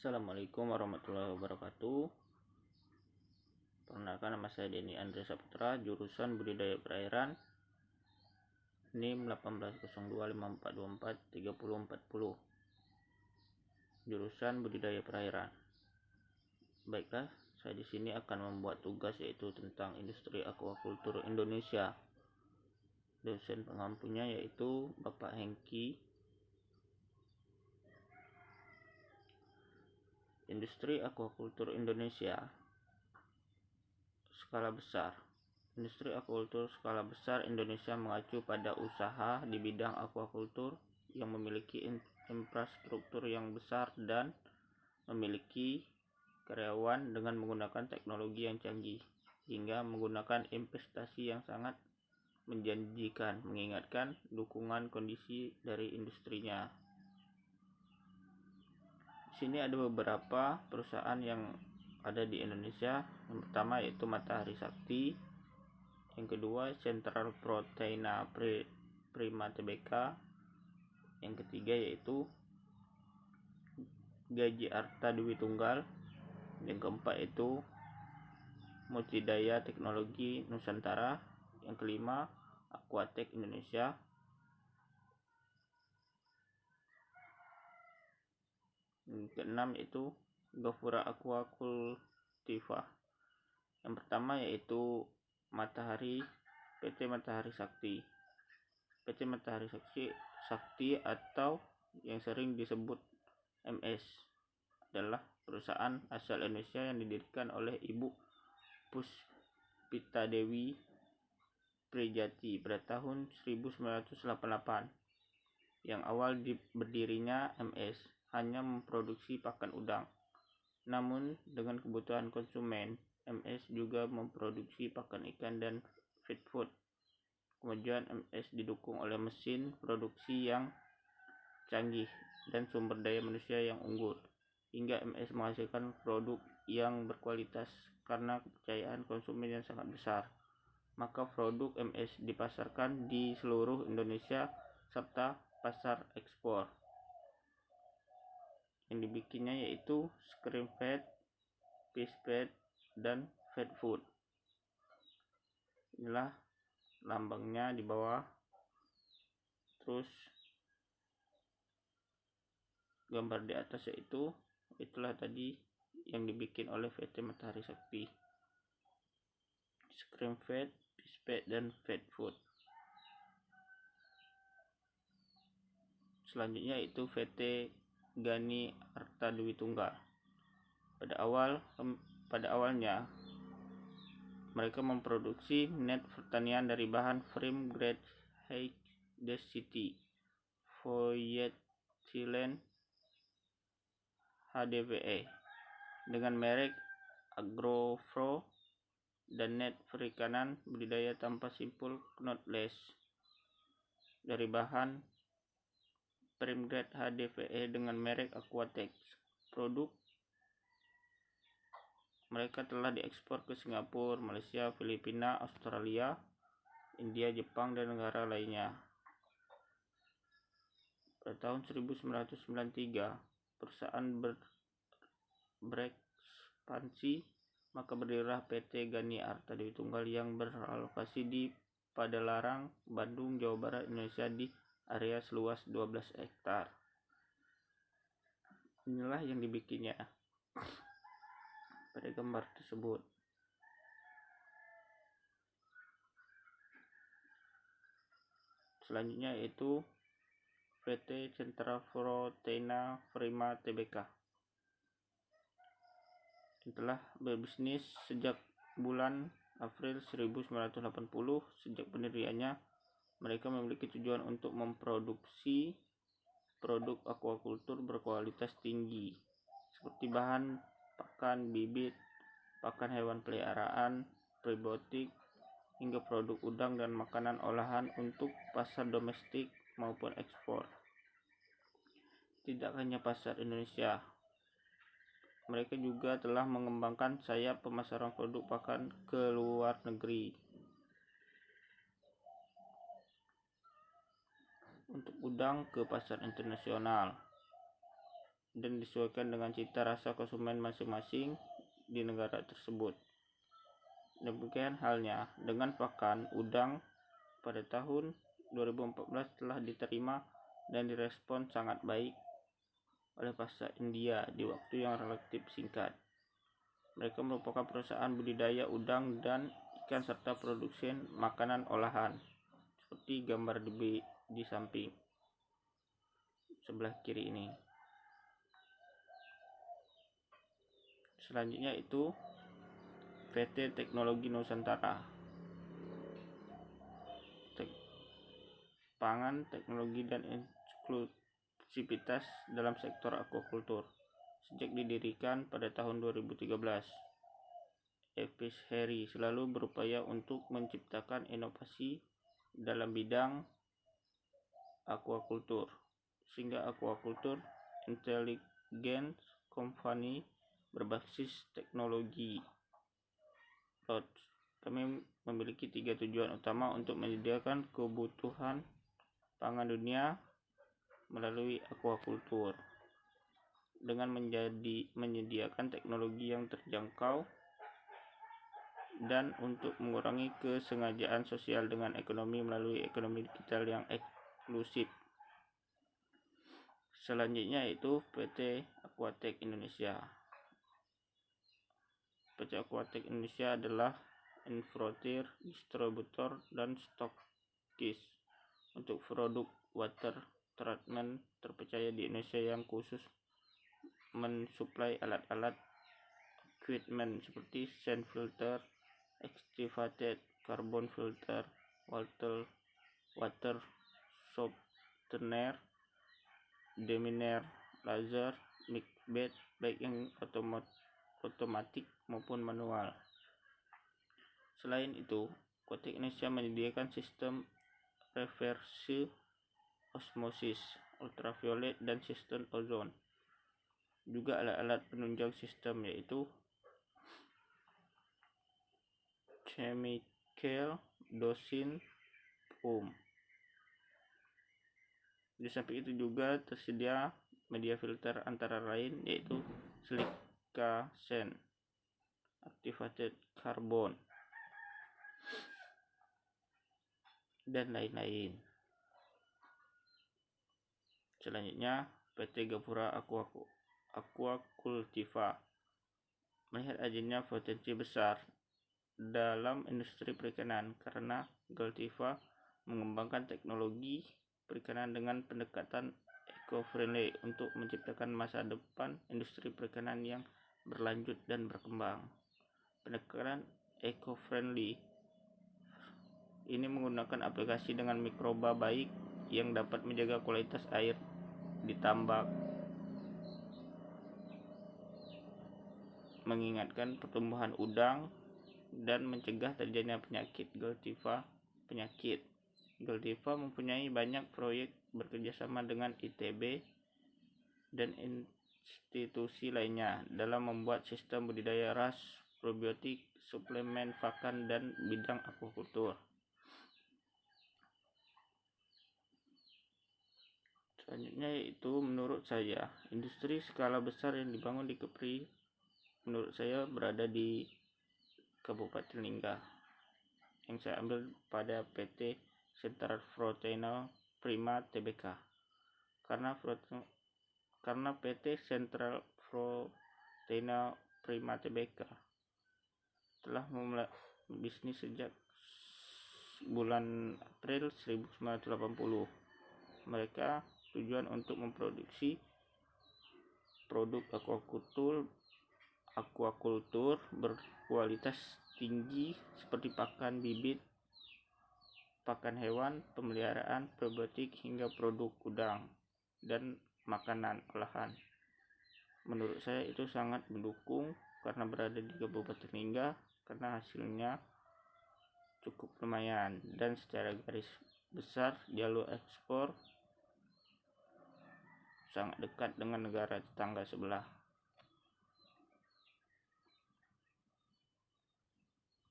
Assalamualaikum warahmatullahi wabarakatuh. Perkenalkan, nama saya Denny Andre Saputra, jurusan Budidaya Perairan, NIM 180254243040, jurusan Budidaya Perairan. Baiklah, saya di sini akan membuat tugas yaitu tentang industri aquaculture Indonesia. Dosen pengampunya yaitu Bapak Hengki. Industri aquaculture Indonesia skala besar. Industri aquaculture skala besar Indonesia mengacu pada usaha di bidang aquaculture yang memiliki infrastruktur yang besar dan memiliki karyawan dengan menggunakan teknologi yang canggih, hingga menggunakan investasi yang sangat menjanjikan, mengingatkan dukungan kondisi dari industrinya. Di sini ada beberapa perusahaan yang ada di Indonesia. Yang pertama yaitu Matahari Sakti, yang kedua Central Proteina Prima Tbk, yang ketiga yaitu Gaji Arta Dewi Tunggal, yang keempat itu Multidaya Teknologi Nusantara, yang kelima Aquatech Indonesia, yang keenam itu Gafura Aquacultiva. Yang pertama yaitu PT Matahari Sakti. PT Matahari Sakti atau yang sering disebut MS adalah perusahaan asal Indonesia yang didirikan oleh Ibu Puspita Dewi Prijati pada tahun 1988. Yang awal berdirinya MS hanya memproduksi pakan udang. Namun dengan kebutuhan konsumen, MS juga memproduksi pakan ikan dan feed food. Kemudian MS didukung oleh mesin produksi yang canggih dan sumber daya manusia yang unggul, hingga MS menghasilkan produk yang berkualitas. Karena kepercayaan konsumen yang sangat besar, maka produk MS dipasarkan di seluruh Indonesia serta pasar ekspor. Yang dibikinnya yaitu scream feed, fish feed, dan feed food. Inilah lambangnya di bawah. Terus gambar di atas yaitu itulah tadi yang dibikin oleh PT Matahari Sakti, scream feed, fish feed, dan feed food. Selanjutnya itu PT Gani Arta Dewi Tunggal. Pada awalnya mereka memproduksi net pertanian dari bahan frame grade high density polyethylene HDPE dengan merek Agroflow, dan net perikanan budidaya tanpa simpul knotless dari bahan frame grade HDPE dengan merek Aquatech. Produk mereka telah diekspor ke Singapura, Malaysia, Filipina, Australia, India, Jepang, dan negara lainnya. Pada tahun 1993, perusahaan berekspansi, maka berdirilah PT Gani Arta Dewi Tunggal yang beralokasi di Padalarang, Bandung, Jawa Barat, Indonesia di area seluas 12 hektar. Inilah yang dibikinnya pada gambar tersebut. Selanjutnya yaitu PT Central Proteina Prima Tbk yang telah berbisnis sejak bulan April 1980. Sejak pendiriannya, mereka memiliki tujuan untuk memproduksi produk aquaculture berkualitas tinggi seperti bahan pakan bibit, pakan hewan peliharaan, probiotik, hingga produk udang dan makanan olahan untuk pasar domestik maupun ekspor. Tidak hanya pasar Indonesia, mereka juga telah mengembangkan sayap pemasaran produk pakan ke luar negeri. Untuk udang ke pasar internasional. dan disesuaikan dengan cita rasa konsumen masing-masing di negara tersebut. Demikian halnya dengan pakan udang pada tahun 2014 telah diterima dan direspon sangat baik oleh pasar India di waktu yang relatif singkat. Mereka merupakan perusahaan budidaya udang dan ikan serta produksi makanan olahan, seperti gambar di samping sebelah kiri ini. Selanjutnya itu PT Teknologi Nusantara. Pangan, teknologi, dan inklusivitas dalam sektor aquaculture. Sejak didirikan pada tahun 2013, Episheri selalu berupaya untuk menciptakan inovasi dalam bidang aquaculture, sehingga aquaculture intelligence company berbasis teknologi cloud. Kami memiliki 3 tujuan utama untuk menyediakan kebutuhan pangan dunia melalui aquaculture dengan menyediakan teknologi yang terjangkau dan untuk mengurangi kesengajaan sosial dengan ekonomi melalui ekonomi digital yang inklusif. Selanjutnya yaitu PT Aquatech Indonesia. PT Aquatech Indonesia adalah importer, distributor, dan stokis untuk produk water treatment terpercaya di Indonesia yang khusus mensuplai alat-alat equipment seperti sand filter, activated carbon filter, water softener, deminer, laser, mixed bed, baik yang otomatik maupun manual. Selain itu, Aquatech Indonesia menyediakan sistem reverse osmosis, ultraviolet, dan sistem ozon. Juga alat-alat penunjang sistem yaitu chemical dosing pump. Di samping itu juga tersedia media filter antara lain yaitu silica sand, activated carbon, dan lain-lain. Selanjutnya PT Gapura Aquacultiva melihat adanya potensi besar dalam industri perikanan karena Galtiva mengembangkan teknologi perikanan dengan pendekatan eco-friendly untuk menciptakan masa depan industri perikanan yang berlanjut dan berkembang. Pendekatan eco-friendly ini menggunakan aplikasi dengan mikroba baik yang dapat menjaga kualitas air di tambak, mengingatkan pertumbuhan udang, dan mencegah terjadinya penyakit Galtiva. Galtiva mempunyai banyak proyek bekerjasama dengan ITB dan institusi lainnya dalam membuat sistem budidaya ras, probiotik, suplemen pakan, dan bidang aquaculture. Selanjutnya yaitu menurut saya industri skala besar yang dibangun di Kepri menurut saya berada di Kabupaten Lingga yang saya ambil pada PT Central Proteina Prima Tbk karena PT Central Proteina Prima Tbk telah memulai bisnis sejak bulan April 1980. Mereka tujuan untuk memproduksi produk aquaculture berkualitas tinggi seperti pakan bibit, pakan hewan pemeliharaan, probiotik, hingga produk udang dan makanan olahan. Menurut saya itu sangat mendukung karena berada di Kabupaten Lingga karena hasilnya cukup lumayan dan secara garis besar jalur ekspor sangat dekat dengan negara tetangga sebelah.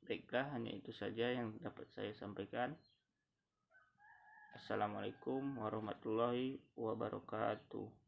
Baiklah, hanya itu saja yang dapat saya sampaikan. Assalamualaikum warahmatullahi wabarakatuh.